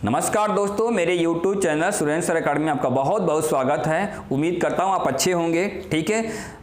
नमस्कार दोस्तों, मेरे YouTube channel Surendra sir academy में आपका बहुत बहुत स्वागत है। उम्मीद करता हूँ आप अच्छे होंगे। ठीक है,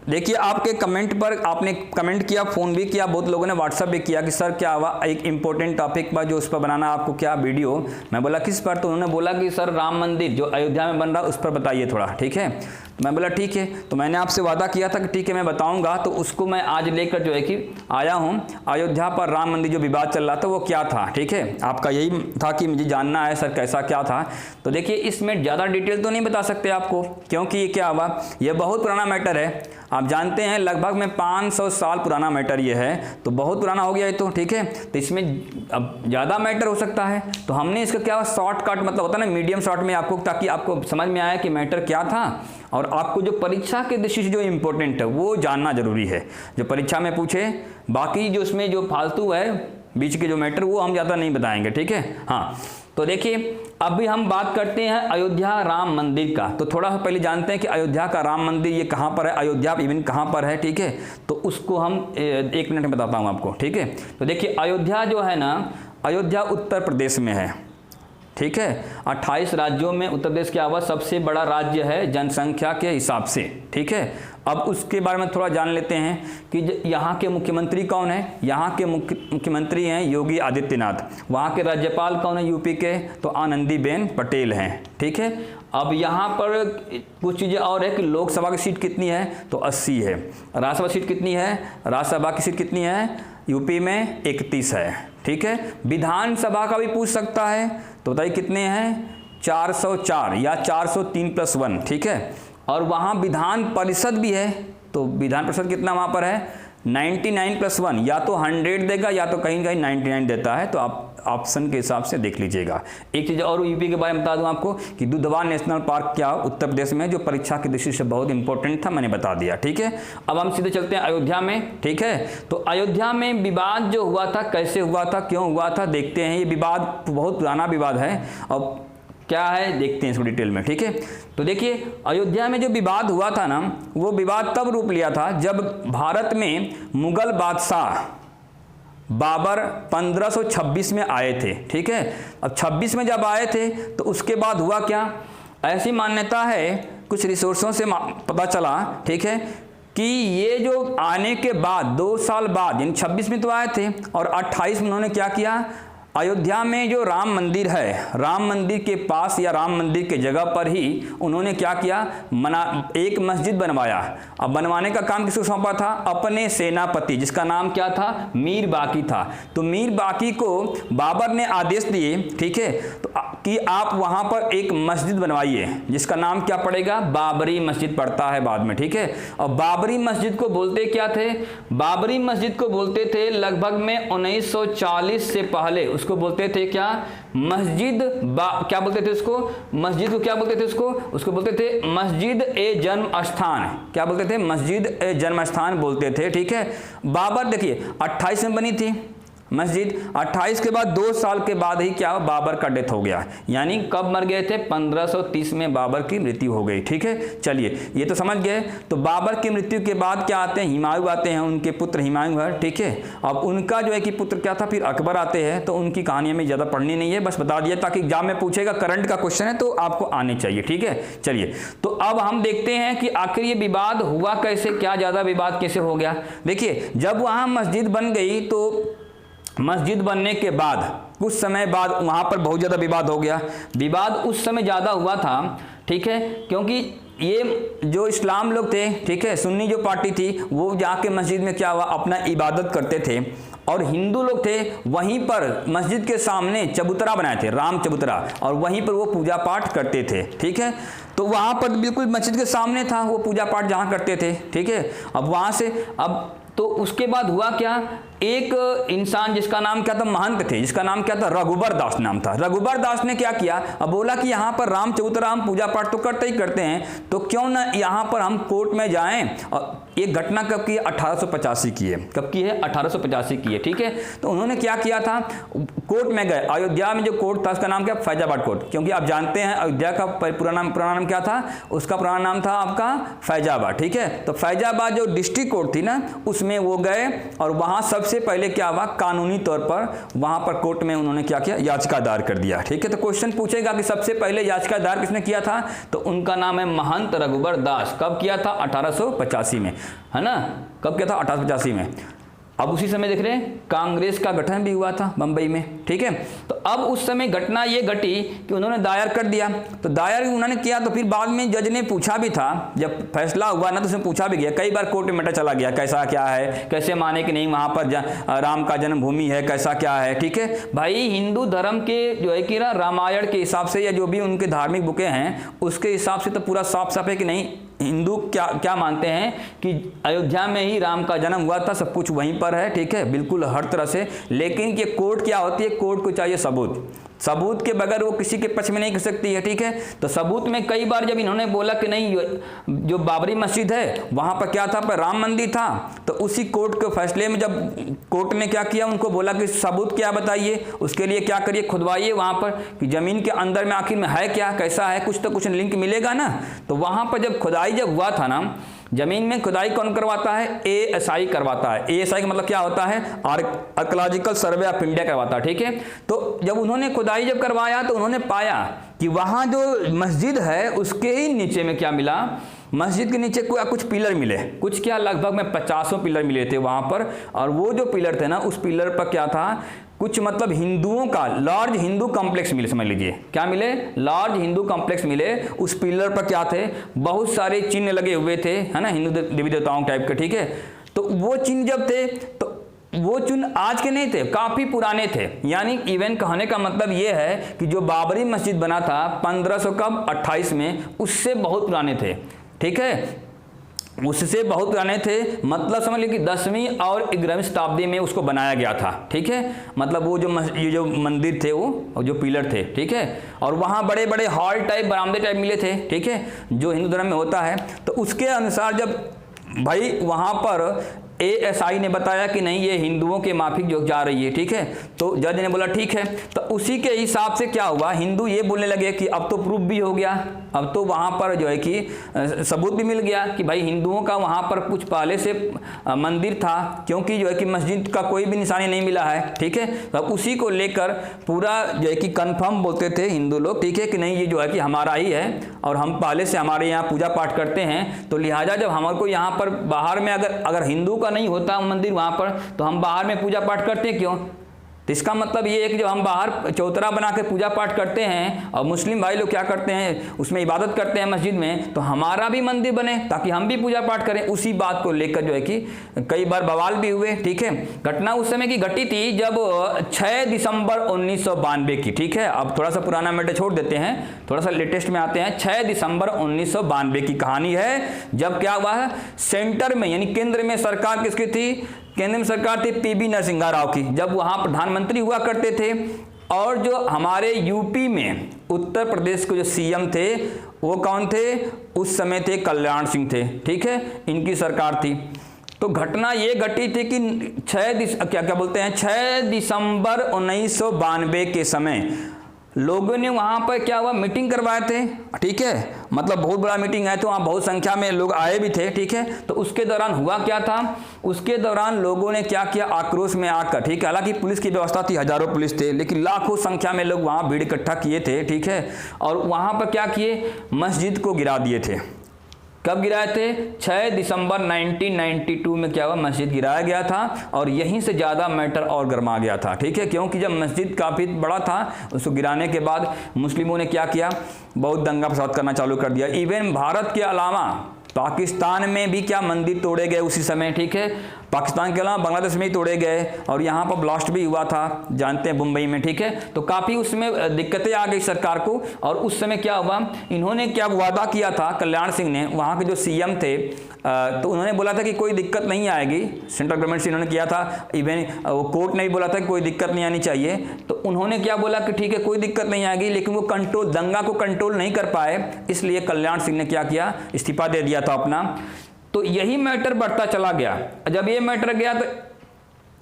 देखिए आपके कमेंट पर आपने कमेंट किया, फ़ोन भी किया, बहुत लोगों ने व्हाट्सअप भी किया कि सर क्या हुआ, एक इम्पोर्टेंट टॉपिक पर जो उस पर बनाना आपको क्या वीडियो। मैं बोला किस पर, तो उन्होंने बोला कि सर राम मंदिर जो अयोध्या में बन रहा उस पर बताइए थोड़ा। ठीक है, तो मैं बोला ठीक है, तो मैंने आपसे वादा किया था कि ठीक है मैं बताऊंगा, तो उसको मैं आज लेकर जो है कि आया हूँ। अयोध्या पर राम मंदिर जो विवाद चल रहा था वो क्या था। ठीक है, आपका यही था कि मुझे जानना है सर कैसा क्या था। तो देखिए इसमें ज़्यादा डिटेल तो नहीं बता सकते आपको, क्योंकि ये क्या हुआ, ये बहुत पुराना मैटर है। आप जानते हैं लगभग में 500 साल पुराना मैटर ये है, तो बहुत पुराना हो गया है। तो ठीक है, तो इसमें अब ज़्यादा मैटर हो सकता है, तो हमने इसका क्या शॉर्टकट मतलब होता है ना, मीडियम शॉर्ट में आपको, ताकि आपको समझ में आया कि मैटर क्या था और आपको जो परीक्षा के दृष्टि से जो इम्पोर्टेंट है वो जानना जरूरी है, जो परीक्षा में पूछे। बाकी जो उसमें जो फालतू है बीच के जो मैटर वो हम ज़्यादा नहीं बताएंगे। ठीक है, हाँ। तो देखिए अभी हम बात करते हैं अयोध्या राम मंदिर का। तो थोड़ा पहले जानते हैं कि अयोध्या का राम मंदिर ये कहाँ पर है, अयोध्या इवन कहाँ पर है। ठीक है, तो उसको हम 1 मिनट में बताता हूँ आपको। ठीक है, तो देखिए अयोध्या जो है ना, अयोध्या उत्तर प्रदेश में है। ठीक है, 28 राज्यों में उत्तर प्रदेश क्या हुआ, सबसे बड़ा राज्य है जनसंख्या के हिसाब से। ठीक है, अब उसके बारे में थोड़ा जान लेते हैं कि यहाँ के मुख्यमंत्री कौन है। यहाँ के मुख्यमंत्री हैं योगी आदित्यनाथ। वहाँ के राज्यपाल कौन है यूपी के, तो आनंदीबेन पटेल हैं। ठीक है, अब यहाँ पर कुछ चीज़ें और है कि लोकसभा की सीट कितनी है, तो 80 है। राज्यसभा सीट कितनी है, राज्यसभा की सीट कितनी है, यूपी में 31 है। ठीक है, विधानसभा का भी पूछ सकता है, तो बताइए कितने हैं, 404 या 403+1। ठीक है, और वहाँ विधान परिषद भी है, तो विधान परिषद कितना वहाँ पर है, 99+1, या तो 100 देगा या तो कहीं कहीं 99 देता है। तो आप ऑप्शन के हिसाब से देख लीजिएगा। एक चीज़ और यूपी के बारे में बता दूं आपको कि दुधवा नेशनल पार्क क्या उत्तर प्रदेश में, जो परीक्षा की दृष्टि से बहुत इंपॉर्टेंट था, मैंने बता दिया। ठीक है, अब हम सीधे चलते हैं अयोध्या में। ठीक है, तो अयोध्या में विवाद जो हुआ था, कैसे हुआ था, क्यों हुआ था, देखते हैं। ये विवाद बहुत पुराना विवाद है, अब क्या है देखते हैं इसको डिटेल में। ठीक है, तो देखिए अयोध्या में जो विवाद हुआ था ना, वो विवाद तब रूप लिया था जब भारत में मुगल बादशाह बाबर 1526 में आए थे। ठीक है, अब 26 में जब आए थे तो उसके बाद हुआ क्या, ऐसी मान्यता है, कुछ रिसोर्सों से पता चला। ठीक है, कि ये जो आने के बाद 2 साल बाद, यानी 26 में तो आए थे और 28 में उन्होंने क्या किया, अयोध्या में जो राम मंदिर है, राम मंदिर के पास या राम मंदिर के जगह पर ही उन्होंने क्या किया, एक मस्जिद बनवाया। अब बनवाने का काम किसको सौंपा था, अपने सेनापति, जिसका नाम क्या था, मीर बाकी था। तो मीर बाकी को बाबर ने आदेश दिए, ठीक है, तो कि आप वहाँ पर एक मस्जिद बनवाइए, जिसका नाम क्या पड़ेगा, बाबरी मस्जिद पड़ता है बाद में। ठीक है, और बाबरी मस्जिद को बोलते क्या थे, बाबरी मस्जिद को बोलते थे लगभग में 1940 से पहले उसको बोलते थे क्या, मस्जिद क्या बोलते थे उसको, मस्जिद को क्या बोलते थे उसको बोलते थे मस्जिद ए जन्म स्थान। क्या बोलते थे, मस्जिद ए जन्म स्थान बोलते थे। ठीक है, बाबर देखिए 28 में बनी थी मस्जिद, 28 के बाद 2 साल के बाद ही क्या, बाबर का डेथ हो गया। यानी कब मर गए थे, 1530 में बाबर की मृत्यु हो गई। ठीक है, चलिए ये तो समझ गए। तो बाबर की मृत्यु के बाद क्या आते हैं, हुमायूं आते हैं, उनके पुत्र हुमायूं है। ठीक है, अब उनका जो है कि पुत्र क्या था, फिर अकबर आते हैं। तो उनकी कहानी में ज़्यादा पढ़नी नहीं है, बस बता दिया ताकि एग्जाम में पूछेगा, करंट का क्वेश्चन है तो आपको आने चाहिए। ठीक है, चलिए तो अब हम देखते हैं कि आखिर ये विवाद हुआ कैसे, क्या ज़्यादा विवाद कैसे हो गया। देखिए जब वहाँ मस्जिद बन गई, तो मस्जिद बनने के बाद कुछ समय बाद वहाँ पर बहुत ज़्यादा विवाद हो गया। विवाद उस समय ज़्यादा हुआ था, ठीक है, क्योंकि ये जो इस्लाम लोग थे, ठीक है, सुन्नी जो पार्टी थी, वो जाके मस्जिद में क्या हुआ, अपना इबादत करते थे। और हिंदू लोग थे वहीं पर मस्जिद के सामने चबूतरा बनाए थे, राम चबूतरा, और वहीं पर वो पूजा पाठ करते थे। ठीक है, तो वहाँ पर बिल्कुल मस्जिद के सामने था वो पूजा पाठ जहाँ करते थे। ठीक है, अब वहाँ से अब तो उसके बाद हुआ क्या, एक इंसान जिसका नाम क्या था, महंत थे, जिसका नाम क्या था, रघुबर दास नाम था। रघुबर दास ने क्या किया, अब बोला कि यहाँ पर राम चबूतरा हम पूजा पाठ तो करते ही करते हैं, तो क्यों ना यहाँ पर हम कोर्ट में जाएं। और ये घटना कब की है, 1885 की है। कब की है, 1885 की है। ठीक है, तो उन्होंने क्या किया था, कोर्ट में गए। अयोध्या में जो कोर्ट था उसका नाम क्या, फैजाबाद कोर्ट, क्योंकि आप जानते हैं अयोध्या का पुराना नाम क्या था, उसका पुराना नाम था आपका फैजाबाद। ठीक है, तो फैजाबाद जो डिस्ट्रिक्ट कोर्ट थी ना, उसमें वो गए और वहाँ सब सबसे पहले क्या हुआ, कानूनी तौर पर वहां पर कोर्ट में उन्होंने क्या किया, याचिका दायर कर दिया। ठीक है, तो क्वेश्चन पूछेगा कि सबसे पहले याचिका दायर किसने किया था, तो उनका नाम है महंत रघुबर दास। कब किया था, 1885 में, है ना, कब किया था, 1885 में। अब उसी समय देख रहे हैं कांग्रेस का गठन भी हुआ था बंबई में। ठीक है, तो अब उस समय घटना ये घटी कि उन्होंने दायर कर दिया, तो दायर उन्होंने किया, तो फिर बाद में जज ने पूछा भी था, जब फैसला हुआ ना तो उसने पूछा भी गया, कई बार कोर्ट में मैटर चला गया, कैसा क्या है, कैसे माने कि नहीं वहाँ पर राम का जन्मभूमि है, कैसा क्या है। ठीक है भाई, हिंदू धर्म के जो है कि रामायण के हिसाब से या जो भी उनके धार्मिक बुकें हैं उसके हिसाब से तो पूरा साफ साफ है कि नहीं, हिंदू क्या क्या मानते हैं कि अयोध्या में ही राम का जन्म हुआ था, सब कुछ वहीं पर है। ठीक है, बिल्कुल हर तरह से। लेकिन ये कोर्ट क्या होती है, कोर्ट को चाहिए सबूत, सबूत के बगैर वो किसी के पक्ष में नहीं कर सकती है। ठीक है, तो सबूत में कई बार जब इन्होंने बोला कि नहीं जो बाबरी मस्जिद है वहां पर क्या था, पर राम मंदिर था, तो उसी कोर्ट के फैसले में जब कोर्ट ने क्या किया, उनको बोला कि सबूत क्या बताइए, उसके लिए क्या करिए, खुदवाइए वहां पर कि जमीन के अंदर में आखिर में है क्या, कैसा है, कुछ तो कुछ लिंक मिलेगा ना। तो वहां पर जब खुदाई जब हुआ था ना, जमीन में खुदाई कौन करवाता है, एएसआई करवाता है। एएसआई का मतलब क्या होता है, आर्कियोलॉजिकल सर्वे ऑफ इंडिया करवाता है। ठीक है, तो जब उन्होंने खुदाई जब करवाया तो उन्होंने पाया कि वहां जो मस्जिद है उसके ही नीचे में क्या मिला, मस्जिद के नीचे कुछ पिलर मिले, कुछ क्या लगभग में 50 पिलर मिले थे वहां पर। और वो जो पिलर थे ना, उस पिलर पर क्या था, कुछ मतलब हिंदुओं का लार्ज हिंदू कॉम्प्लेक्स मिले, समझ लीजिए क्या मिले, लार्ज हिंदू कॉम्प्लेक्स मिले। उस पिलर पर क्या थे, बहुत सारे चिन्ह लगे हुए थे, है ना, हिंदू देवी देवताओं टाइप के। ठीक है, तो वो चिन्ह जब थे तो वो चिन्ह आज के नहीं थे, काफी पुराने थे। यानी इवन कहने का मतलब ये है कि जो बाबरी मस्जिद बना था 1528 में, उससे बहुत पुराने थे। ठीक है, उससे बहुत पुराने थे, मतलब समझ लीजिए कि 10वीं और 11वीं शताब्दी में उसको बनाया गया था। ठीक है, मतलब वो जो मंदिर थे वो जो पिलर थे। ठीक है, और वहाँ बड़े बड़े हॉल टाइप, बरामदे टाइप मिले थे। ठीक है, जो हिंदू धर्म में होता है। तो उसके अनुसार जब भाई वहाँ पर एएसआई ने बताया कि नहीं ये हिंदुओं के माफिक जो जा रही है। ठीक है, तो जज ने बोला ठीक है, तो उसी के हिसाब से क्या हुआ, हिंदू ये बोलने लगे कि अब तो प्रूफ भी हो गया, अब तो वहाँ पर जो है कि सबूत भी मिल गया कि भाई हिंदुओं का वहाँ पर कुछ पहले से मंदिर था, क्योंकि जो है कि मस्जिद का कोई भी निशानी नहीं मिला है। ठीक है, तो उसी को लेकर पूरा जो है कि कन्फर्म बोलते थे हिंदू लोग। ठीक है, कि नहीं ये जो है कि हमारा ही है और हम पहले से हमारे यहाँ पूजा पाठ करते हैं, तो लिहाजा जब हमारे को यहाँ पर बाहर में अगर हिंदू का नहीं होता मंदिर वहां पर, तो हम बाहर में पूजा पाठ करते क्यों। तो इसका मतलब ये है कि जब हम बाहर चौतरा बना के पूजा पाठ करते हैं और मुस्लिम भाई लोग क्या करते हैं, उसमें इबादत करते हैं मस्जिद में, तो हमारा भी मंदिर बने ताकि हम भी पूजा पाठ करें। उसी बात को लेकर जो है कि कई बार बवाल भी हुए। ठीक है, घटना उस समय की घटी थी जब 6 दिसंबर 1992 की। ठीक है, अब थोड़ा सा पुराना मैटर छोड़ देते हैं, थोड़ा सा लेटेस्ट में आते हैं। 6 दिसंबर 1992 की कहानी है, जब क्या हुआ है, सेंटर में यानी केंद्र में सरकार किसकी थी, केंद्र में सरकार थी पीवी नरसिम्हा राव की, जब वहां प्रधानमंत्री हुआ करते थे। और जो हमारे यूपी में उत्तर प्रदेश के जो सीएम थे वो कौन थे, उस समय थे कल्याण सिंह थे। ठीक है, इनकी सरकार थी। तो घटना ये घटी थी कि 6 दिसंबर 1992 के समय लोगों ने वहां पर क्या हुआ, मीटिंग करवाए थे। ठीक है, मतलब बहुत बड़ा मीटिंग है, तो वहां बहुत संख्या में लोग आए भी थे। ठीक है, तो उसके दौरान हुआ क्या था, उसके दौरान लोगों ने क्या किया, आक्रोश में आकर, ठीक है, हालांकि पुलिस की व्यवस्था थी, हजारों पुलिस थे, लेकिन लाखों संख्या में लोग वहां भीड़ इकट्ठा किए थे। ठीक है, और वहां पर क्या किए, मस्जिद को गिरा दिए थे। कब गिराए थे, 6 दिसंबर 1992 में क्या हुआ, मस्जिद गिराया गया था। और यहीं से ज़्यादा मैटर और गर्मा गया था। ठीक है, क्योंकि जब मस्जिद काफ़ी बड़ा था, उसको गिराने के बाद मुस्लिमों ने क्या किया, बहुत दंगा फसाद करना चालू कर दिया। इवन भारत के अलावा पाकिस्तान में भी क्या मंदिर तोड़े गए उसी समय। ठीक है, पाकिस्तान के अलावा बांग्लादेश में ही तोड़े गए, और यहाँ पर ब्लास्ट भी हुआ था, जानते हैं, मुंबई में। ठीक है, तो काफ़ी उसमें दिक्कतें आ गई सरकार को। और उस समय क्या हुआ, इन्होंने क्या वादा किया था, कल्याण सिंह ने, वहाँ के जो सीएम थे, तो उन्होंने बोला था कि कोई दिक्कत नहीं आएगी, सेंट्रल गवर्नमेंट से इन्होंने किया था। इवन वो कोर्ट ने भी बोला था कि कोई दिक्कत नहीं आनी चाहिए। तो उन्होंने क्या बोला कि ठीक है कोई दिक्कत नहीं आएगी, लेकिन वो दंगा को कंट्रोल नहीं कर पाए, इसलिए कल्याण सिंह ने क्या किया, इस्तीफा दे दिया था अपना। तो यही मैटर बढ़ता चला गया। जब ये मैटर गया तो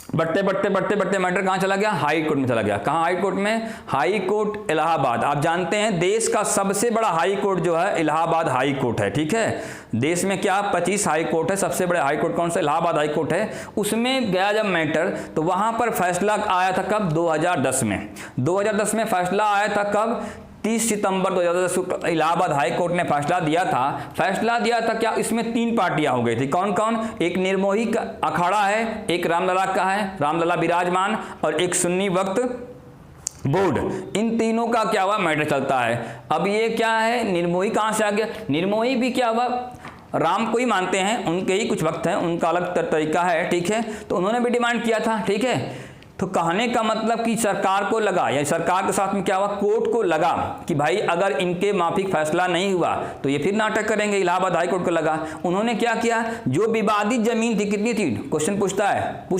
बढ़ते बढ़ते बढ़ते बढ़ते मैटर कहाँ चला गया, हाई कोर्ट में चला गया। कहाँ हाई कोर्ट में, हाई कोर्ट इलाहाबाद। आप जानते हैं देश का सबसे बड़ा हाई कोर्ट जो है इलाहाबाद हाई कोर्ट है, ठीक है। देश में क्या 25 हाई कोर्ट है, सबसे बड़े हाई कोर्ट कौन सा, इलाहाबाद हाई कोर्ट है। उसमें गया जब मैटर तो वहां पर फैसला आया था कब, 2010 में। 2010 में फैसला आया था कब, 30 सितंबर 2010 इलाहाबाद हाई कोर्ट ने फैसला दिया था। फैसला दिया था क्या, इसमें 3 पार्टियां हो गई थी। कौन कौन, एक निर्मोही का अखाड़ा है, एक रामलला का है, रामलला विराजमान, और एक सुन्नी वक्फ बोर्ड। इन तीनों का क्या हुआ, मैटर चलता है। अब ये क्या है, निर्मोही कहां से आ गया, निर्मोही भी क्या हुआ, राम को ही मानते हैं, उनके ही कुछ वक्त हैं, उनका अलग तरीका है, ठीक है। तो उन्होंने भी डिमांड किया था, ठीक है। तो कहने का मतलब कि सरकार को लगा, या सरकार के साथ में क्या हुआ, कोर्ट को लगा कि भाई अगर इनके माफिक फैसला नहीं हुआ तो ये फिर नाटक करेंगे। इलाहाबाद हाई कोर्ट को लगा, उन्होंने क्या किया, जो विवादित जमीन थी, कितनी थी, क्वेश्चन पूछ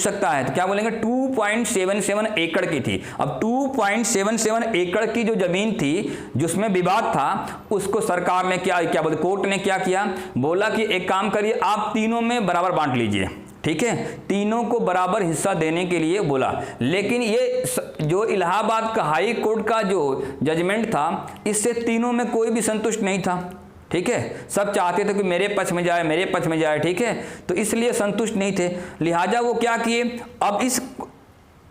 सकता है, तो क्या बोलेंगे, 2.77 एकड़ की थी। अब 2.77 एकड़ की जो जमीन थी जिसमें विवाद था, उसको सरकार ने क्या बोलते, कोर्ट ने क्या किया, बोला कि एक काम करिए, आप तीनों में बराबर बांट लीजिए, ठीक है। तीनों को बराबर हिस्सा देने के लिए बोला। लेकिन ये जो इलाहाबाद का हाई कोर्ट का जो जजमेंट था, इससे तीनों में कोई भी संतुष्ट नहीं था, ठीक है। सब चाहते थे कि मेरे पक्ष में जाए, मेरे पक्ष में जाए, ठीक है। तो इसलिए संतुष्ट नहीं थे, लिहाजा वो क्या किए, अब इस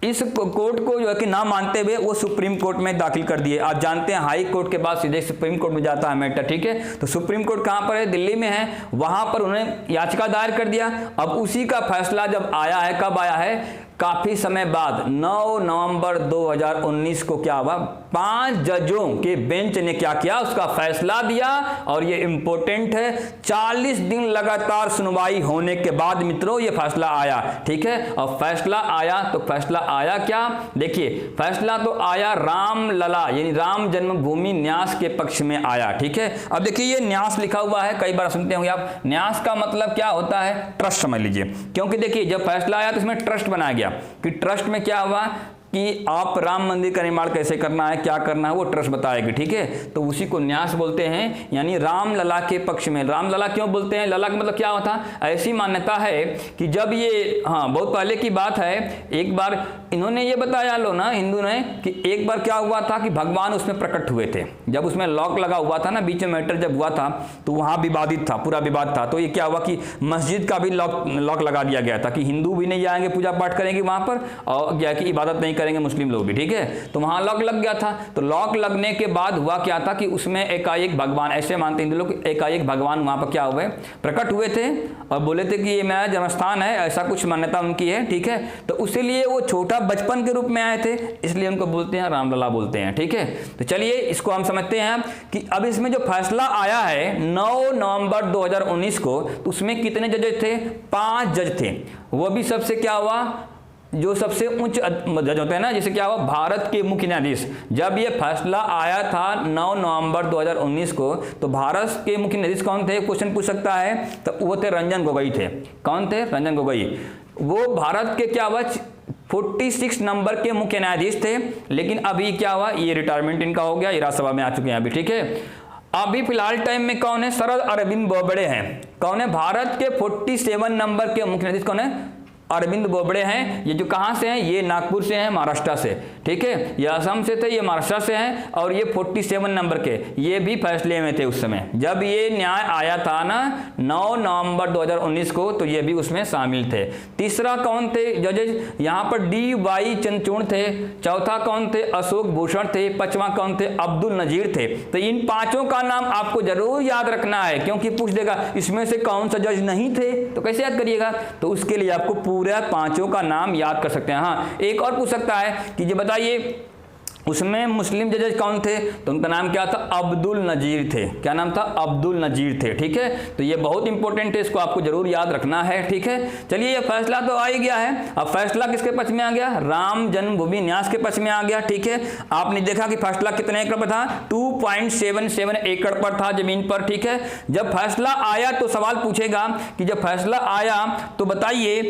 कोर्ट को जो है कि ना मानते हुए वो सुप्रीम कोर्ट में दाखिल कर दिए। आप जानते हैं हाई कोर्ट के बाद सीधे सुप्रीम कोर्ट में जाता है मैटर, ठीक है। तो सुप्रीम कोर्ट कहां पर है, दिल्ली में है, वहां पर उन्होंने याचिका दायर कर दिया। अब उसी का फैसला जब आया है, कब आया है, काफी समय बाद 9 नवंबर 2019 को क्या हुआ, 5 जजों के बेंच ने क्या किया, उसका फैसला दिया। और ये इंपॉर्टेंट है, 40 दिन लगातार सुनवाई होने के बाद मित्रों ये फैसला आया, ठीक है। और फैसला आया तो फैसला आया क्या, देखिए फैसला तो आया रामलला यानी राम जन्मभूमि न्यास के पक्ष में आया, ठीक है। अब देखिए ये न्यास लिखा हुआ है, कई बार सुनते होंगे आप, न्यास का मतलब क्या होता है, ट्रस्ट समझ लीजिए। क्योंकि देखिए जब फैसला आया तो इसमें ट्रस्ट बनाया गया कि ट्रस्ट में क्या हुआ कि आप राम मंदिर का निर्माण कैसे करना है, क्या करना है, वो ट्रस्ट बताएगी, ठीक है। तो उसी को न्यास बोलते हैं, यानी रामलला के पक्ष में। रामलला क्यों बोलते हैं, लला का मतलब क्या होता है, ऐसी मान्यता है कि जब ये, हाँ बहुत पहले की बात है, एक बार इन्होंने ये बताया लो ना हिंदू ने कि एक बार क्या हुआ था कि भगवान उसमें प्रकट हुए थे। जब उसमें लॉक लगा हुआ था ना, बीच में मैटर जब हुआ था तो वहाँ विवादित था, पूरा विवाद था। तो ये क्या हुआ कि मस्जिद का भी लॉक लगा दिया गया था कि हिंदू भी नहीं जाएंगे, पूजा पाठ करेंगे वहाँ पर, और क्या कि इबादत नहीं करेंगे मुस्लिम लोग भी, ठीक है। तो वहां लॉक लग गया था। तो लॉक लगने के बाद हुआ क्या था कि उसमें एकाएक भगवान, ऐसे मानते हिंदू लोग, एकाएक भगवान वहां पर क्या हुए, प्रकट हुए थे और बोले थे कि ये मेरा जन्मस्थान है, ऐसा कुछ मान्यता उनकी है, ठीक है। तो उसीलिए वो छोटा बचपन के रूप में आए थे, इसलिए उनको बोलते हैं रामलला बोलते हैं, ठीक है। तो चलिए इसको हम समझते हैं कि अब इसमें जो फैसला आया है 9 नवंबर 2019 को, तो उसमें कितने जज थे, 5 जज थे। वो भी सबसे क्या हुआ, जो सबसे उच्च जज होते हैं ना, जैसे क्या हुआ, भारत के मुख्य न्यायाधीश। जब ये फैसला आया था 9 नवंबर 2019 को, तो भारत के मुख्य न्यायाधीश कौन थे, क्वेश्चन पूछ सकता है। तो वो थे रंजन गोगोई थे। कौन थे, रंजन गोगोई। वो भारत के क्या हुआ, 46 नंबर के मुख्य न्यायाधीश थे। लेकिन अभी क्या हुआ, ये रिटायरमेंट इनका हो गया, ये राज्यसभा में आ चुके हैं अभी, ठीक है। अभी फिलहाल टाइम में कौन है, शरद अरविंद बोबड़े हैं। कौन है, भारत के 47 नंबर के मुख्य न्यायाधीश कौन है, अरविंद बोबड़े हैं। ये जो कहां से हैं, ये नागपुर से हैं, महाराष्ट्र से, ठीक है। ये असम से थे, ये महाराष्ट्र से हैं। और ये 47 नंबर के, ये भी फैसले में थे उस समय जब ये न्याय आया था ना 9 नवंबर 2019 को, तो ये भी उसमें शामिल थे। तीसरा कौन थे जजेज, यहाँ पर DY चंद्रचूड़ थे। चौथा कौन थे, अशोक भूषण थे। पांचवा कौन थे, अब्दुल नजीर थे। तो इन पांचों का नाम आपको जरूर याद रखना है, क्योंकि पूछ देगा इसमें से कौन सा जज नहीं थे, तो कैसे याद करिएगा। तो उसके लिए आपको पूरा पांचों का नाम याद कर सकते हैं। हाँ, एक और पूछ सकता है कि ये बताइए उसमें मुस्लिम जजेज कौन थे, तो उनका नाम क्या था, अब्दुल नजीर थे। क्या नाम था, अब्दुल नजीर थे, ठीक है। तो ये बहुत इंपॉर्टेंट है, इसको आपको जरूर याद रखना है, ठीक है। चलिए ये फैसला तो आ ही गया है। अब फैसला किसके पक्ष में आ गया, राम जन्मभूमि न्यास के पक्ष में आ गया, ठीक है। आपने देखा कि फैसला कितने एकड़ पर था, 2.77 एकड़ पर था जमीन पर, ठीक है। जब फैसला आया तो सवाल पूछेगा कि जब फैसला आया तो बताइए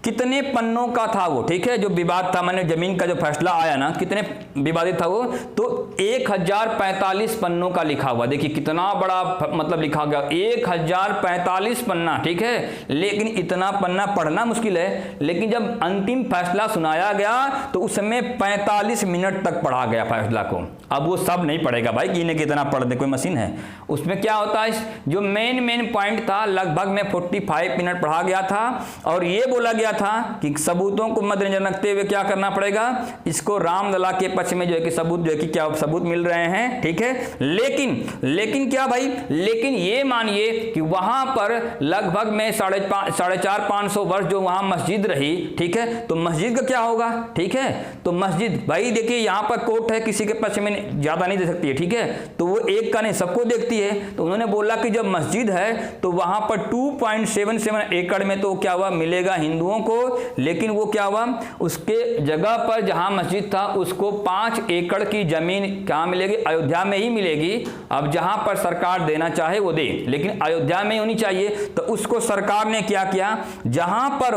कितने पन्नों का था वो, ठीक है, जो विवाद था, मैंने जमीन का जो फैसला आया ना, कितने विवादित था वो, तो 1045 पन्नों का लिखा हुआ। देखिए कितना बड़ा मतलब लिखा गया, 1045 पन्ना, ठीक है। लेकिन इतना पन्ना पढ़ना मुश्किल है, लेकिन जब अंतिम फैसला सुनाया गया तो उस समय 45 मिनट तक पढ़ा गया फैसला को। अब वो सब नहीं पढ़ेगा भाई, गिने कितना पढ़ दे, कोई मशीन है। उसमें क्या होता है, जो मेन पॉइंट था लगभग में 45 मिनट पढ़ा गया था, और ये बोला गया था कि सबूतों को मद्देनजर रखते हुए क्या करना पड़ेगा, इसको रामलला के पक्ष में जो है कि सबूत, जो है कि क्या सबूत मिल रहे हैं, ठीक है। लेकिन क्या भाई, लेकिन ये मानिए कि वहां पर लगभग में 450-500 वर्ष जो वहां मस्जिद रही, ठीक है, तो मस्जिद का क्या होगा, ठीक है। तो मस्जिद भाई देखिए यहां पर कोर्ट है, किसी के पक्ष में ज्यादा नहीं दे सकती है, ठीक है, तो वो एक का नहीं सबको देखती है। तो उन्होंने बोला कि जब मस्जिद है तो वहां पर 2.77 एकड़ में तो क्या हुआ मिलेगा हिंदुओं को, लेकिन वो क्या हुआ, उसके जगह पर जहां मस्जिद था उसको 5 एकड़ की जमीन कहां मिलेगी, अयोध्या में ही मिलेगी। अब जहां पर सरकार देना चाहे वो दे, लेकिन अयोध्या में होनी चाहिए। तो उसको सरकार ने क्या किया, जहां पर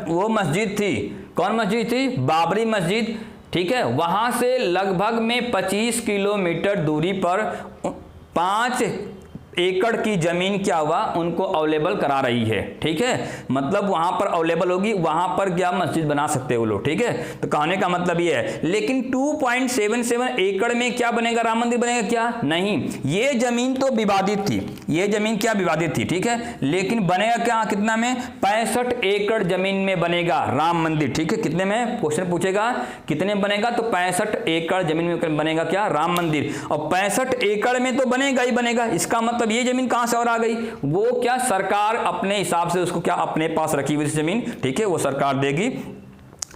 वो मस्जिद थी, कौन मस्जिद थी, बाबरी मस्जिद, ठीक है, वहां से लगभग में 25 किलोमीटर दूरी पर 5 एकड़ की जमीन क्या हुआ उनको अवेलेबल करा रही है, ठीक है। मतलब वहां पर अवेलेबल होगी, वहां पर क्या मस्जिद बना सकते हो लोग, ठीक है। तो कहने का मतलब ये है, लेकिन 2.77 एकड़ में क्या बनेगा, राम मंदिर बनेगा क्या, नहीं। ये जमीन तो विवादित थी, ये जमीन क्या विवादित थी, ठीक है, लेकिन बनेगा क्या, कितना में, 65 एकड़ जमीन में बनेगा राम मंदिर, ठीक है। कितने में, क्वेश्चन पूछेगा कितने बनेगा, तो 65 एकड़ जमीन में बनेगा क्या, राम मंदिर। और 65 एकड़ में तो बनेगा ही बनेगा, इसका मतलब ये जमीन कहां से और आ गई, वो क्या सरकार अपने हिसाब से उसको क्या अपने पास रखी हुई जमीन, ठीक है, वो सरकार देगी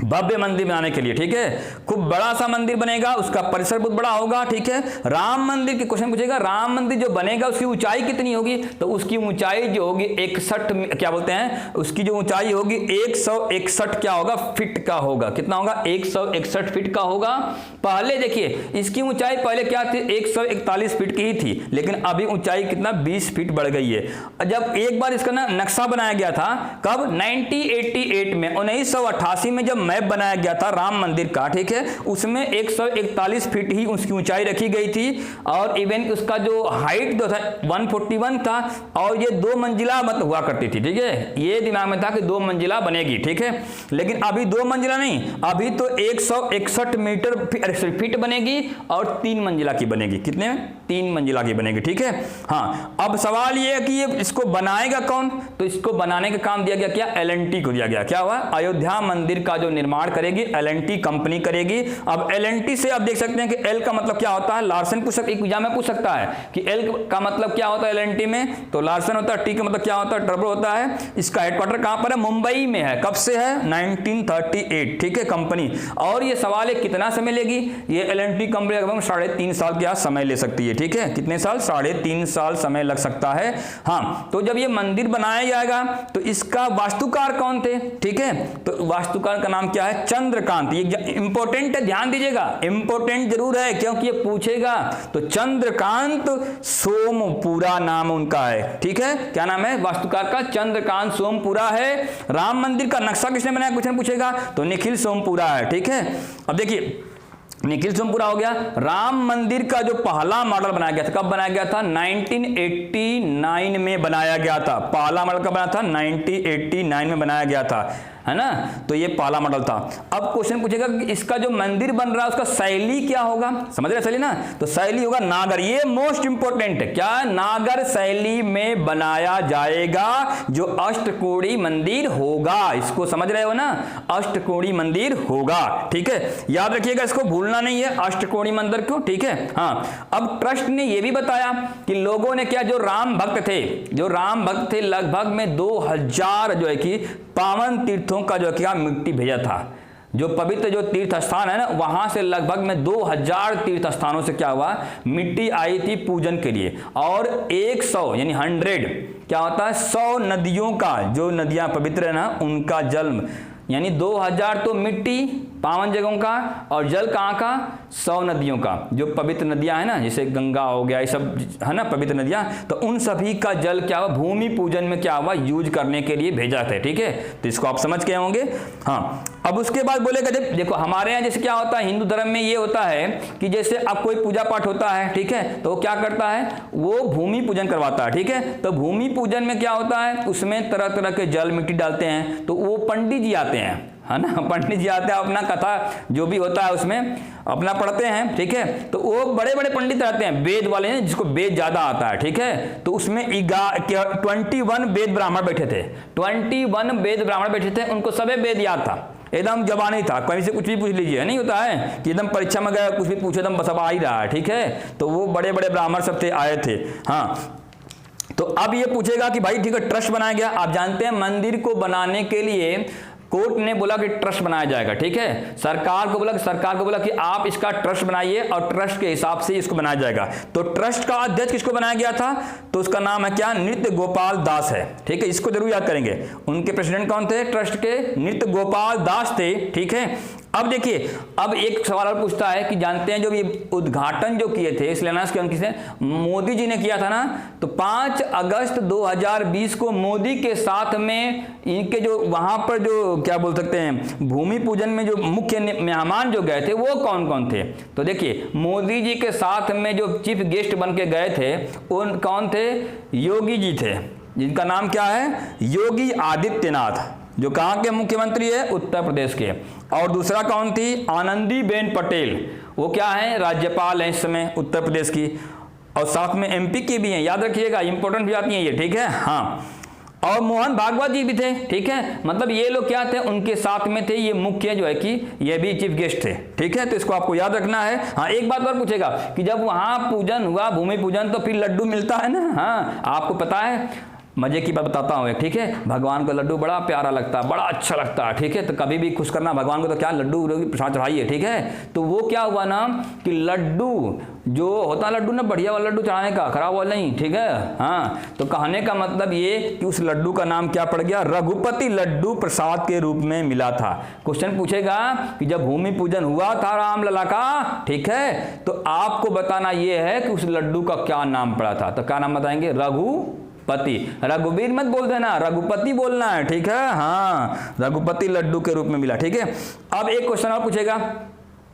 भव्य मंदिर बनाने के लिए, ठीक है। खूब बड़ा सा मंदिर बनेगा, उसका परिसर बहुत बड़ा होगा, ठीक है। राम मंदिर के क्वेश्चन पूछेगा, राम मंदिर जो बनेगा उसकी ऊंचाई कितनी होगी, तो उसकी ऊंचाई जो होगी 61 क्या बोलते हैं, उसकी जो ऊंचाई होगी 161 क्या होगा, फीट का होगा। कितना होगा, 161 फीट का होगा। पहले देखिए इसकी ऊंचाई पहले क्या थी, 141 फीट की ही थी, लेकिन अभी ऊंचाई कितना 20 फीट बढ़ गई है। जब एक बार इसका ना नक्शा बनाया गया था, कब, 1988 में, 1988 में जब मैप बनाया गया था राम मंदिर का, ठीक है, उसमें 141 फीट ही उसकी ऊंचाई रखी गई थी, और इवन उसका जो हाइट जो था 141 था, और ये 2 मंजिला मतलब हुआ करती थी, ठीक है। ये दिमाग में था कि 2 मंजिला बनेगी, ठीक है, लेकिन अभी 2 मंजिला नहीं, अभी तो 161 फीट बनेगी और 3 मंजिला की बनेगी। कितने, 3 मंजिला की बनेगी, ठीक है। हाँ, अब सवाल ये है कि ये इसको बनाएगा कौन, तो इसको बनाने का काम दिया गया क्या, L&T को दिया गया। क्या हुआ, अयोध्या मंदिर का जो निर्माण करेगी L&T कंपनी करेगी। अब L&T से आप देख सकते हैं कि L का मतलब क्या होता है, लार्सन पूछ सकता है, एग्जाम में पूछ सकता है कि L का मतलब क्या होता है L&T में, तो लार्सन होता है, T का मतलब क्या होता है, टर्बो होता है। इसका हेडक्वार्टर कहां पर है, मुंबई में है। कब से है, 1938, ठीक है, कंपनी। और ये सवाल है कितना समय लेगी, ये L&T कंपनी लगभग 3.5 साल का समय ले सकती है, ठीक है। कितने साल, 3.5 साल समय लग सकता है। हाँ, तो जब ये मंदिर बनाया जाएगा तो इसका वास्तुकार कौन थे, ठीक है, तो वास्तुकार का नाम क्या है, चंद्रकांत। ये इंपॉर्टेंट है, ध्यान दीजिएगा, इंपॉर्टेंट जरूर है क्योंकि ये पूछेगा। तो चंद्रकांत सोमपुरा नाम उनका है, ठीक है। क्या नाम है वास्तुकार का, चंद्रकांत सोमपुरा है। राम मंदिर का नक्शा किसने बनाया, क्वेश्चन पूछेगा, तो निखिल सोमपुरा है, ठीक है। अब देखिए निखिल सोमपुरा हो गया। राम मंदिर का जो पहला मॉडल बनाया गया था, कब बनाया गया था, 1989 में बनाया गया था। पहला मॉडल कब बना था, 1989 में बनाया गया था, है ना। तो ये पहला मॉडल था। अब क्वेश्चन पूछेगा कि इसका जो मंदिर बन रहा है उसका शैली क्या होगा, समझ रहे शैली ना, तो शैली होगा नागर। ये मोस्ट इंपोर्टेंट है, क्या, नागर शैली में बनाया जाएगा जो अष्टकोणी मंदिर होगा। इसको समझ रहे हो ना, अष्टकोणी मंदिर होगा, ठीक है, याद रखिएगा, इसको भूलना नहीं है, अष्टकोणी मंदिर को, ठीक है। हाँ, अब ट्रस्ट ने यह भी बताया कि लोगों ने क्या, जो राम भक्त थे लगभग में 2000 जो है कि पावन तीर्थों का जो क्या मिट्टी भेजा था। जो पवित्र जो तीर्थ स्थान है ना, वहां से लगभग में 2000 तीर्थ स्थानों से क्या हुआ, मिट्टी आई थी पूजन के लिए। और 100 यानी 100 क्या होता है, 100 नदियों का, जो नदियां पवित्र है ना, उनका जल, यानी 2000 तो मिट्टी पावन जगहों का, और जल कहाँ का, 100 नदियों का, जो पवित्र नदियां हैं ना, जैसे गंगा हो गया, ये सब है ना पवित्र नदियां, तो उन सभी का जल क्या हुआ, भूमि पूजन में क्या हुआ, यूज करने के लिए भेजा था। ठीक है, तो इसको आप समझ के होंगे। हाँ, अब उसके बाद बोलेगा, जब देखो हमारे यहाँ जैसे क्या होता है, हिंदू धर्म में ये होता है कि जैसे अब कोई पूजा पाठ होता है, ठीक है, तो क्या करता है, वो भूमि पूजन करवाता है। ठीक है, तो भूमि पूजन में क्या होता है, उसमें तरह तरह के जल मिट्टी डालते हैं, तो वो पंडित जी आते हैं, है ना, पंडित जी आते हैं, अपना कथा जो भी होता है उसमें अपना पढ़ते हैं। ठीक है, तो वो बड़े बड़े पंडित रहते हैं, वेद वाले हैं, जिसको वेद ज्यादा आता है। ठीक है, तो उसमें 21 वेद ब्राह्मण बैठे थे, 21 वेद ब्राह्मण बैठे थे, उनको सभी वेद याद था, एकदम जबान ही था, कहीं से कुछ भी पूछ लीजिए, नहीं होता है कि एकदम परीक्षा में गया कुछ भी पूछे एकदम सब आ ही रहा है। ठीक है, तो वो बड़े बड़े ब्राह्मण सब थे, आए थे। हाँ, तो अब ये पूछेगा कि भाई ठीक है, ट्रस्ट बनाया गया, आप जानते हैं मंदिर को बनाने के लिए कोर्ट ने बोला कि ट्रस्ट बनाया जाएगा। ठीक है, सरकार को बोला कि आप इसका ट्रस्ट बनाइए और ट्रस्ट के हिसाब से इसको बनाया जाएगा। तो ट्रस्ट का अध्यक्ष किसको बनाया गया था, तो उसका नाम है क्या, नृत्य गोपाल दास है। ठीक है, इसको जरूर याद करेंगे। उनके प्रेसिडेंट कौन थे, ट्रस्ट के नृत्य गोपाल दास थे। ठीक है, अब देखिए, अब एक सवाल और पूछता है कि जानते हैं जो ये उद्घाटन जो किए थे शिलान्यास किसे, मोदी जी ने किया था ना, तो 5 अगस्त 2020 को मोदी के साथ में इनके जो वहां पर जो क्या बोल सकते हैं भूमि पूजन में जो मुख्य मेहमान जो गए थे वो कौन कौन थे, तो देखिए मोदी जी के साथ में जो चीफ गेस्ट बन के गए थे वो कौन थे, योगी जी थे, जिनका नाम क्या है, योगी आदित्यनाथ, जो कहाँ के मुख्यमंत्री है, उत्तर प्रदेश के। और दूसरा कौन थी, आनंदीबेन पटेल, वो क्या है, राज्यपाल है इस समय उत्तर प्रदेश की, और साथ में एमपी की भी हैं, याद रखिएगा, इंपॉर्टेंट भी आती हैं ये। ठीक है, हाँ, और मोहन भागवत जी भी थे। ठीक है, मतलब ये लोग क्या थे, उनके साथ में थे, ये मुख्य जो है कि ये भी चीफ गेस्ट थे। ठीक है, तो इसको आपको याद रखना है। हाँ, एक बात और पूछेगा कि जब वहां पूजन हुआ, भूमि पूजन, तो फिर लड्डू मिलता है ना। हाँ, आपको पता है, मजे की बात बताता हूँ एक। ठीक है, भगवान को लड्डू बड़ा प्यारा लगता है, बड़ा अच्छा लगता है। ठीक है, तो कभी भी खुश करना भगवान को तो क्या लड्डू प्रसाद चढ़ाइए। ठीक है, तो वो क्या हुआ ना कि लड्डू जो होता है, लड्डू ना बढ़िया वाला लड्डू चढ़ाने का, खराब वाला नहीं। ठीक है, हाँ, तो कहने का मतलब ये कि उस लड्डू का नाम क्या पड़ गया, रघुपति लड्डू प्रसाद के रूप में मिला था। क्वेश्चन पूछेगा कि जब भूमि पूजन हुआ था रामलला का, ठीक है, तो आपको बताना ये है कि उस लड्डू का क्या नाम पड़ा था, तो क्या नाम बताएंगे, रघुपति। रघुवीर मत बोल देना, रघुपति बोलना है। ठीक है, हाँ, रघुपति लड्डू के रूप में मिला। ठीक है, अब एक क्वेश्चन और पूछेगा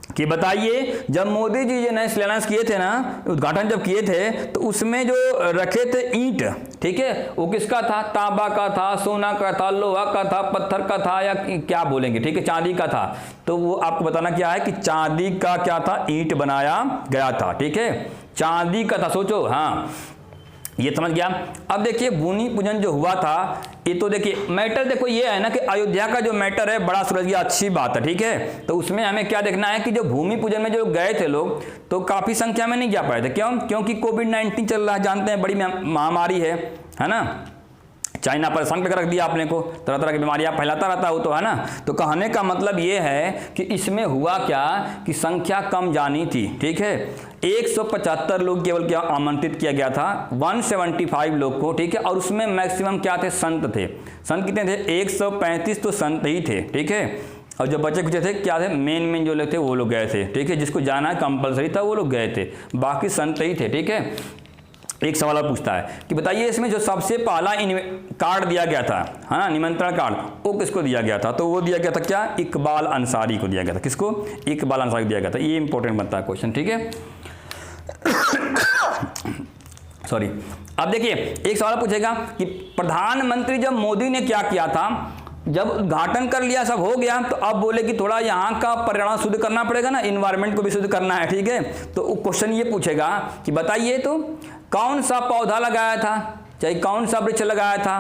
कि बताइए जब मोदी जी ने शिलान्यास किए थे ना, उद्घाटन जब किए थे, तो उसमें जो रखे थे ईंट, ठीक है, वो किसका था, तांबा का था, सोना का था, लोहा का था, पत्थर का था, या क्या बोलेंगे, ठीक है, चांदी का था। तो वो आपको बताना क्या है कि चांदी का क्या था, ईंट बनाया गया था। ठीक है, चांदी का था, सोचो। हाँ, ये समझ गया। अब देखिए भूमि पूजन जो हुआ था, ये तो देखिए मैटर देखो ये है ना कि अयोध्या का जो मैटर है बड़ा समझ गया, अच्छी बात है। ठीक है, तो उसमें हमें क्या देखना है कि जो भूमि पूजन में जो गए थे लोग, तो काफी संख्या में नहीं जा पाए थे। क्यों? क्योंकि कोविड-19 चल रहा है, जानते हैं, बड़ी महामारी है ना, चाइना पर संकट रख दिया अपने को, तरह तरह की बीमारियां फैलाता रहता है, तो है ना। तो कहने का मतलब ये है कि इसमें हुआ क्या कि संख्या कम जानी थी। ठीक है, 175 लोग केवल क्या आमंत्रित किया गया था, 175 लोग को। ठीक है, और उसमें मैक्सिमम क्या थे, संत थे। संत कितने थे, 135 तो संत ही थे। ठीक है, और जो बचे कुछ थे क्या थे, मेन जो लोग थे वो लोग गए थे। ठीक है, जिसको जाना कंपलसरी था वो लोग गए थे, बाकी संत ही थे। ठीक है, एक सवाल और पूछता है कि बताइए इसमें जो सबसे पहला कार्ड दिया गया था, है ना, निमंत्रण कार्ड, वो किसको दिया गया था, तो वो दिया गया था क्या, इकबाल अंसारी को दिया गया था। किसको, इकबाल अंसारी को दिया गया था। ये इंपॉर्टेंट बनता है क्वेश्चन। ठीक है, सॉरी। अब देखिए एक सवाल पूछेगा कि प्रधानमंत्री जब मोदी ने क्या किया था, जब उद्घाटन कर लिया, सब हो गया, तो अब बोले कि थोड़ा यहाँ का पर्यावरण शुद्ध करना पड़ेगा ना, इन्वायरमेंट को भी शुद्ध करना है। ठीक है, तो क्वेश्चन ये पूछेगा कि बताइए तो कौन सा पौधा लगाया था, चाहे कौन सा वृक्ष लगाया था,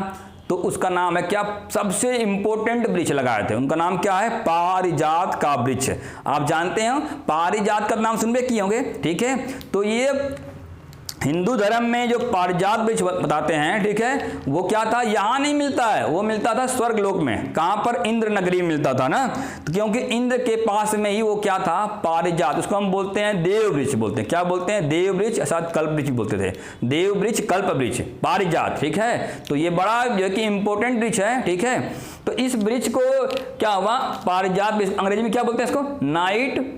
तो उसका नाम है क्या, सबसे इंपॉर्टेंट वृक्ष लगाए थे, उनका नाम क्या है, पारिजात का वृक्ष। आप जानते हैं पारिजात का नाम सुनबे किए होंगे। ठीक है, तो ये हिंदू धर्म में जो पारिजात वृक्ष बताते हैं, ठीक है, वो क्या था, यहाँ नहीं मिलता है, वो मिलता था स्वर्ग लोक में। कहाँ पर, इंद्र नगरी में मिलता था ना, तो क्योंकि इंद्र के पास में ही वो क्या था, पारिजात, उसको हम बोलते हैं देव वृक्ष बोलते हैं। क्या बोलते हैं, देव वृक्ष, अर्थात कल्प वृक्ष बोलते थे, देव वृक्ष, कल्प वृक्ष, पारिजात, ठीक है। तो ये बड़ा जो है कि इंपॉर्टेंट वृक्ष है, ठीक है। तो इस वृक्ष को क्या हुआ, पारिजात, अंग्रेजी में क्या बोलते हैं इसको, नाइट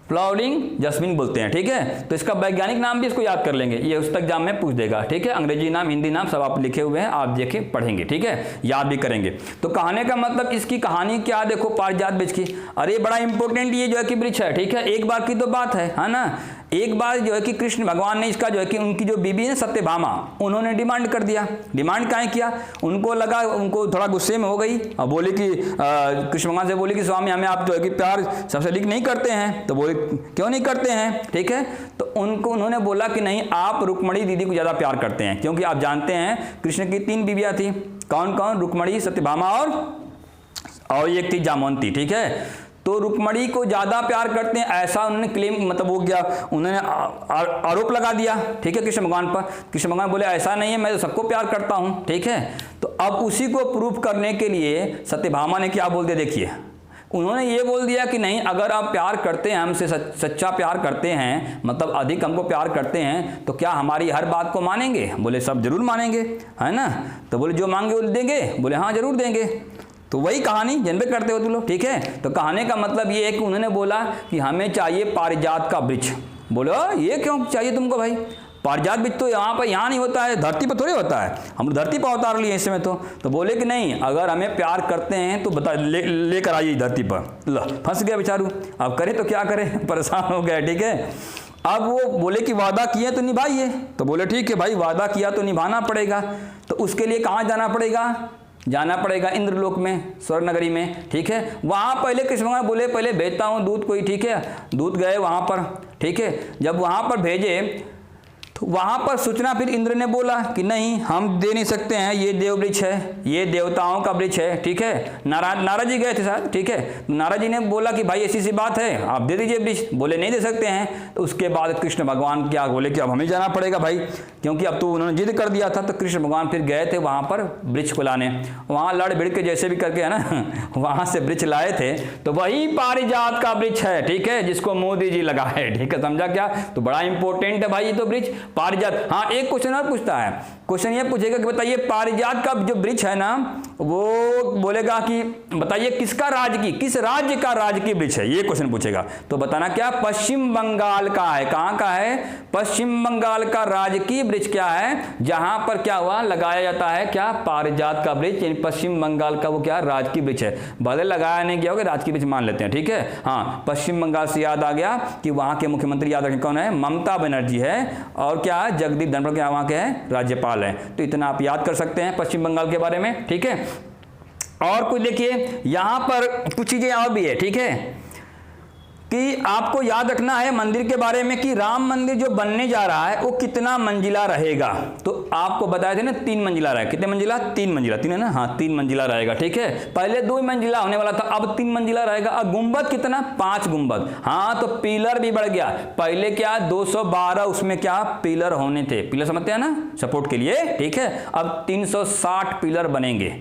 फ्लावरिंग जस्मिन बोलते हैं, ठीक है। तो इसका वैज्ञानिक नाम भी इसको याद कर लेंगे, ये उस तक एग्जाम में पूछ देगा, ठीक है। अंग्रेजी नाम, हिंदी नाम सब आप लिखे हुए हैं, आप देखे पढ़ेंगे, ठीक है, याद भी करेंगे। तो कहने का मतलब इसकी कहानी क्या, देखो पारिजात वृक्ष की, अरे बड़ा इंपॉर्टेंट ये जो है कि वृक्ष है, ठीक है। एक बार की तो बात है ना, एक बार जो है कि कृष्ण भगवान ने इसका जो है कि उनकी जो बीबी है सत्यभामा, उन्होंने डिमांड कर दिया। डिमांड काहे किया, उनको लगा, उनको थोड़ा गुस्से में हो गई और बोले कि कृष्ण भगवान से बोले कि स्वामी हमें आप जो है कि प्यार सबसे अधिक नहीं करते हैं। तो बोले क्यों नहीं करते हैं, ठीक है। तो उन्होंने बोला कि नहीं, आप रुक्मणी दीदी को ज़्यादा प्यार करते हैं, क्योंकि आप जानते हैं कृष्ण की 3 बीबियाँ थी, कौन कौन, रुक्मणी, सत्यभामा और एक थी जामवंती, ठीक है। तो रुक्मणी को ज़्यादा प्यार करते हैं, ऐसा उन्होंने क्लेम, मतलब वो क्या, उन्होंने आरोप लगा दिया, ठीक है, कृष्ण भगवान पर। कृष्ण भगवान बोले ऐसा नहीं है, मैं तो सबको प्यार करता हूँ, ठीक है। तो अब उसी को प्रूफ करने के लिए सत्यभामा ने क्या बोल दिया, देखिए, उन्होंने ये बोल दिया कि नहीं, अगर आप प्यार करते हैं, हमसे सच्चा प्यार करते हैं, मतलब अधिक हमको प्यार करते हैं, तो क्या हमारी हर बात को मानेंगे। बोले सब जरूर मानेंगे, है ना। तो बोले जो मांगे वो देंगे, बोले हाँ जरूर देंगे। तो वही कहानी जन पे करते हो तुम लोग, ठीक है। तो कहने का मतलब ये है कि उन्होंने बोला कि हमें चाहिए पारिजात का वृक्ष। बोलो ये क्यों चाहिए तुमको भाई, पारिजात वृक्ष तो यहाँ नहीं होता है, धरती पर थोड़ी होता है, हम धरती पर उतार लिए इसमें। तो बोले कि नहीं, अगर हमें प्यार करते हैं तो बता लेकर आइए धरती पर। लो फंस गया बेचारू, अब करे तो क्या करे, परेशान हो गया, ठीक है। अब वो बोले कि वादा किए तो निभाइए। तो बोले ठीक है भाई, वादा किया तो निभाना पड़ेगा। तो उसके लिए कहाँ जाना पड़ेगा, इंद्रलोक में, स्वर्ग नगरी में, ठीक है। वहाँ पहले कृष्ण भगवान बोले पहले भेजता हूँ दूत कोई, ठीक है। दूत गए वहाँ पर, ठीक है। जब वहाँ पर भेजे तो वहाँ पर सूचना फिर इंद्र ने बोला कि नहीं, हम दे नहीं सकते हैं, ये देव वृक्ष है, ये देवताओं का वृक्ष है, ठीक है। नारद जी गए थे साथ, ठीक है। नारद जी ने बोला कि भाई ऐसी सी बात है, आप दे दीजिए वृक्ष। बोले नहीं दे सकते हैं। तो उसके बाद कृष्ण भगवान क्या बोले कि अब हमें जाना पड़ेगा भाई, क्योंकि अब तो उन्होंने जिद कर दिया था। तो कृष्ण भगवान फिर गए थे वहाँ पर वृक्ष को लाने, वहाँ लड़ भिड़ के जैसे भी करके, है ना, वहाँ से वृक्ष लाए थे। तो वही पारिजात का वृक्ष है, ठीक है, जिसको मोदी जी लगाए, ठीक है, समझा क्या। तो बड़ा इंपॉर्टेंट है भाई ये तो वृक्ष पारिजात। हाँ, एक क्वेश्चन और पूछता है, क्वेश्चन ये पूछेगा कि बताइए पारिजात का जो वृक्ष है ना, वो बोलेगा कि बताइए किसका राज्य की, किस राज्य का राज्य की वृक्ष है, ये क्वेश्चन पूछेगा। तो बताना क्या, पश्चिम बंगाल का है। कहाँ का है, पश्चिम बंगाल का राज्य की वृक्ष क्या है, जहां पर क्या हुआ, लगाया जाता है क्या, पारिजात का वृक्ष, यानी पश्चिम बंगाल का वो क्या, राज्य की वृक्ष है। भले लगाया नहीं गया होगा, राज्य की वृक्ष मान लेते हैं, ठीक है। हाँ, पश्चिम बंगाल से याद आ गया कि वहां के मुख्यमंत्री याद रखें कौन है, ममता बनर्जी है, और क्या जगदीप धनखड़ क्या वहां के हैं, राज्यपाल हैं। तो इतना आप याद कर सकते हैं पश्चिम बंगाल के बारे में, ठीक है। और कुछ देखिए यहां पर कुछ चीजें और भी है, ठीक है, कि आपको याद रखना है मंदिर के बारे में कि राम मंदिर जो बनने जा रहा है वो कितना मंजिला रहेगा। तो आपको बताए थे ना 3 मंजिला रहेगा, कितने मंजिला, 3 मंजिला, 3 है ना, हाँ 3 मंजिला रहेगा, ठीक है। पहले 2 मंजिला होने वाला था, अब 3 मंजिला रहेगा। और गुंबद कितना, 5 गुंबद, हाँ। तो पिलर भी बढ़ गया, पहले क्या 212 उसमें क्या पिलर होने थे, पिलर समझते हैं ना, सपोर्ट के लिए, ठीक है। अब 360 पिलर बनेंगे,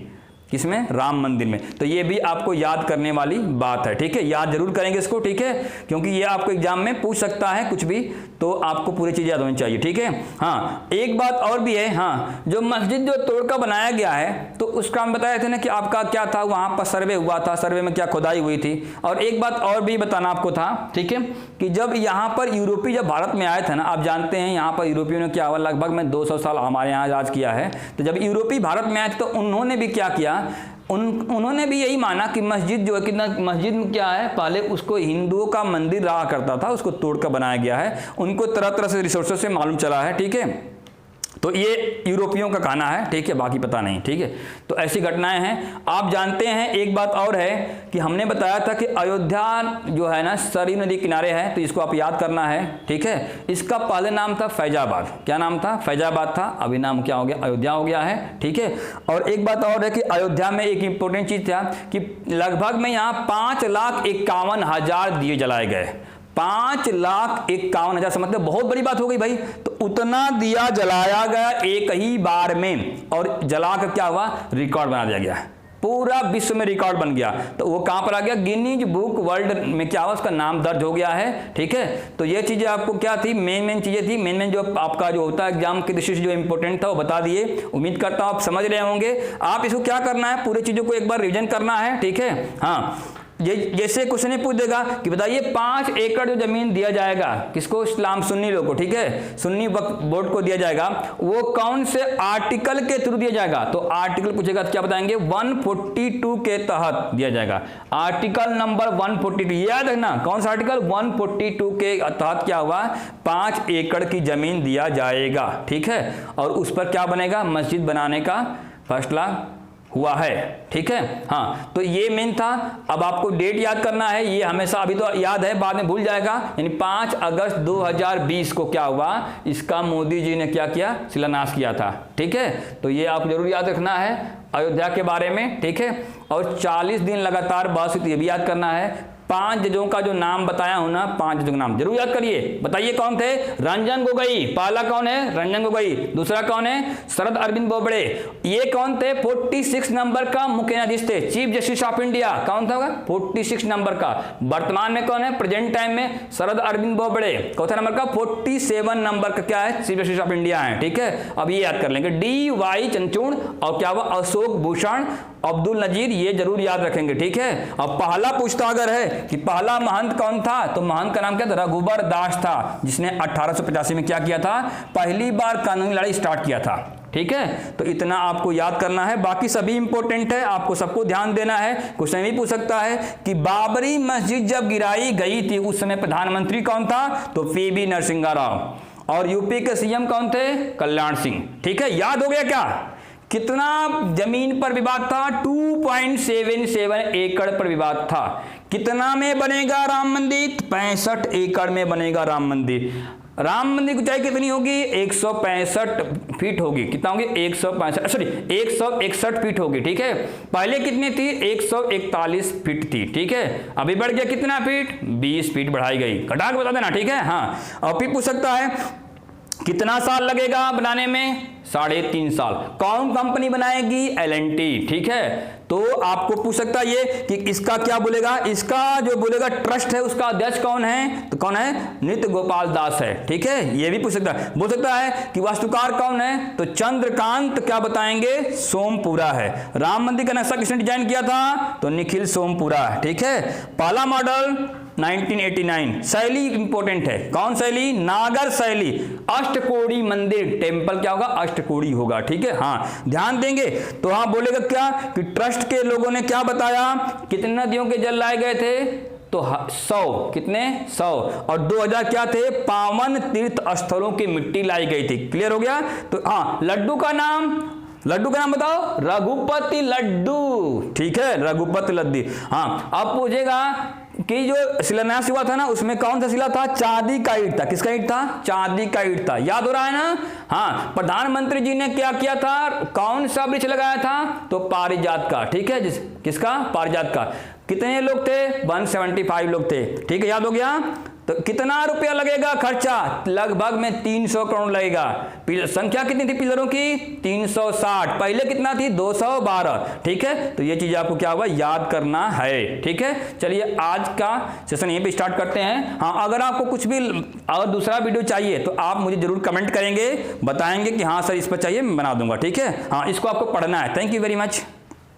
किसमें, राम मंदिर में। तो ये भी आपको याद करने वाली बात है, ठीक है, याद जरूर करेंगे इसको, ठीक है, क्योंकि ये आपको एग्जाम में पूछ सकता है कुछ भी, तो आपको पूरी चीज़ याद होनी चाहिए, ठीक है। हाँ, एक बात और भी है, हाँ, जो मस्जिद जो तोड़कर बनाया गया है, तो उसका हम बताए थे ना कि आपका क्या था, वहाँ पर सर्वे हुआ था, सर्वे में क्या खुदाई हुई थी। और एक बात और भी बताना आपको था, ठीक है, कि जब यहाँ पर यूरोपीय जब भारत में आए थे ना, आप जानते हैं यहाँ पर यूरोपियों ने क्या हुआ, लगभग में 200 साल हमारे यहाँ राज किया है। तो जब यूरोपीय भारत में आए थे तो उन्होंने भी क्या किया, उन्होंने भी यही माना कि मस्जिद जो है कि मस्जिद में क्या है, पहले उसको हिंदुओं का मंदिर रहा करता था, उसको तोड़कर बनाया गया है। उनको तरह तरह से रिसोर्सेज से मालूम चला है, ठीक है। तो ये यूरोपियों का कहना है, ठीक है, बाकी पता नहीं, ठीक है। तो ऐसी घटनाएं हैं। आप जानते हैं एक बात और है कि हमने बताया था कि अयोध्या जो है ना सरयू नदी किनारे है, तो इसको आप याद करना है, ठीक है। इसका पहले नाम था फैजाबाद, क्या नाम था, फैजाबाद था, अभी नाम क्या हो गया, अयोध्या हो गया है, ठीक है। और एक बात और है कि अयोध्या में एक इंपॉर्टेंट चीज था कि लगभग में यहाँ 5,51,000 दिए जलाए गए, 5,51,000 से, मतलब बहुत बड़ी बात हो गई भाई। तो उतना दिया जलाया गया एक ही बार में, और जला कर क्या हुआ, रिकॉर्ड बना दिया गया, पूरा विश्व में रिकॉर्ड बन गया। तो वो कहां पर आ गया, गिनीज बुक वर्ल्ड में क्या हुआ, उसका नाम दर्ज हो गया है। ठीक है, तो ये चीजें आपको क्या थी, मेन चीजें थी, मेन जो आपका जो होता है एग्जाम की दृष्टि से जो इंपॉर्टेंट था वो बता दिए। उम्मीद करता हूं आप समझ रहे होंगे। आप इसको क्या करना है, पूरी चीजों को एक बार रिवीजन करना है। ठीक है, हाँ, ये जैसे क्वेश्चन पूछ देगा कि बताइए 5 एकड़ जो जमीन दिया जाएगा किसको, इस्लाम सुन्नी लोग को, ठीक है, सुन्नी वक्फ बोर्ड को दिया जाएगा, वो कौन से आर्टिकल के थ्रू दिया जाएगा। तो आर्टिकल पूछेगा तो क्या बताएंगे, 142 के तहत दिया जाएगा, आर्टिकल नंबर 142, याद रखना कौन सा आर्टिकल, 142 के तहत क्या हुआ, 5 एकड़ की जमीन दिया जाएगा। ठीक है, और उस पर क्या बनेगा, मस्जिद बनाने का फैसला हुआ है। ठीक है, हाँ, तो ये मेन था। अब आपको डेट याद करना है, ये हमेशा अभी तो याद है, बाद में भूल जाएगा, यानी 5 अगस्त 2020 को क्या हुआ, इसका मोदी जी ने क्या किया, शिलान्यास किया था। ठीक है, तो ये आप जरूर याद रखना है अयोध्या के बारे में। ठीक है, और 40 दिन लगातार बहस हुई थी, ये भी याद करना है। 5 जजों का जो नाम बताया हूं ना, 5 जजों का नाम जरूर याद करिए। बताइए कौन थे, रंजन गोगोई, पहला कौन है, रंजन गोगोई, दूसरा कौन है, शरद अरविंद बोबड़े, ये कौन थे, 46 नंबर का मुख्य न्यायाधीश थे, चीफ जस्टिस ऑफ इंडिया, कौन था 46 नंबर का। वर्तमान में कौन है, प्रेजेंट टाइम में शरद अरविंद बोबड़े, चौथा नंबर का 47 नंबर का क्या है, चीफ जस्टिस ऑफ इंडिया है। ठीक है, अब ये याद कर लेंगे, DY चंद्रचूड़ और क्या हुआ, अशोक भूषण, अब्दुल नजीर, ये जरूर याद रखेंगे। ठीक है, अब पहला पूछता अगर है कि पहला महंत कौन था, तो महंत का नाम क्या था, रघुबर दास था, जिसने 1885 में क्या किया था, पहली बार कानूनी लड़ाई स्टार्ट किया था। ठीक है, तो इतना आपको याद करना है, बाकी सभी इंपॉर्टेंट है, आपको सबको ध्यान देना है। क्वेश्चन भी पूछ सकता है कि बाबरी मस्जिद जब गिराई गई थी उस समय प्रधानमंत्री कौन था, तो PV नरसिम्हा राव, और यूपी के CM कौन थे, कल्याण सिंह। ठीक है, याद हो गया क्या, कितना जमीन पर विवाद था, 2.77 एकड़ पर विवाद था। कितना में बनेगा राम मंदिर, 65 एकड़ में बनेगा राम मंदिर। राम मंदिर की ऊंचाई कितनी होगी, 165 फीट होगी, कितना होगी, 161 फीट होगी। ठीक है, पहले कितनी थी, 141 फीट थी। ठीक है, अभी बढ़ गया कितना फीट, 20 फीट बढ़ाई गई, घटा के बता देना। ठीक है, हाँ, और फिर पूछ सकता है कितना साल लगेगा बनाने में, 3.5 साल। कौन कंपनी बनाएगी, L&T। ठीक है, तो आपको पूछ सकता है ये कि इसका क्या बोलेगा, इसका जो बोलेगा ट्रस्ट है उसका अध्यक्ष कौन है, तो कौन है, नृत्य गोपाल दास है। ठीक है, ये भी पूछ सकता है, बोल सकता है कि वास्तुकार कौन है, तो चंद्रकांत क्या बताएंगे, सोमपुरा है। राम मंदिर का नक्शा किसने डिजाइन किया था, तो निखिल सोमपुरा। ठीक है, पहला मॉडल 1989, शैली इंपॉर्टेंट है, कौन शैली, नागर शैली, अष्टकोणी मंदिर, टेंपल क्या होगा, अष्टकोणी होगा। ठीक है, हाँ, ध्यान देंगे। तो हाँ बोलेगा क्या कि ट्रस्ट के लोगों ने क्या बताया, कितने नदियों के जल लाए गए थे, तो 100, कितने 100, और 2000 क्या थे, पावन तीर्थ स्थलों की मिट्टी लाई गई थी। क्लियर हो गया। तो हाँ, लड्डू का नाम बताओ, रघुपति लड्डू। ठीक है, रघुपति लड्डू। हाँ, अब पूछेगा कि जो शिलान्यास हुआ था ना, उसमें कौन सा शिला था, चांदी का ईंट था। किसका ईंट था, चांदी का ईंट था। याद हो रहा है ना। हाँ, प्रधानमंत्री जी ने क्या किया था, कौन सा वृक्ष लगाया था, तो पारिजात का। ठीक है, किसका, पारिजात का। कितने लोग थे, 175 लोग थे। ठीक है, याद हो गया। तो कितना रुपया लगेगा खर्चा, लगभग में 300 करोड़ लगेगा। संख्या कितनी थी पिलरों की, 360, पहले कितना थी, 212। ठीक है, तो ये चीज आपको क्या होगा, याद करना है। ठीक है, चलिए आज का सेशन यहीं पे स्टार्ट करते हैं। हाँ, अगर आपको कुछ भी अगर दूसरा वीडियो चाहिए तो आप मुझे जरूर कमेंट करेंगे, बताएंगे कि हाँ सर इस पर चाहिए, मैं बना दूंगा। ठीक है, हाँ, इसको आपको पढ़ना है। Thank you very much.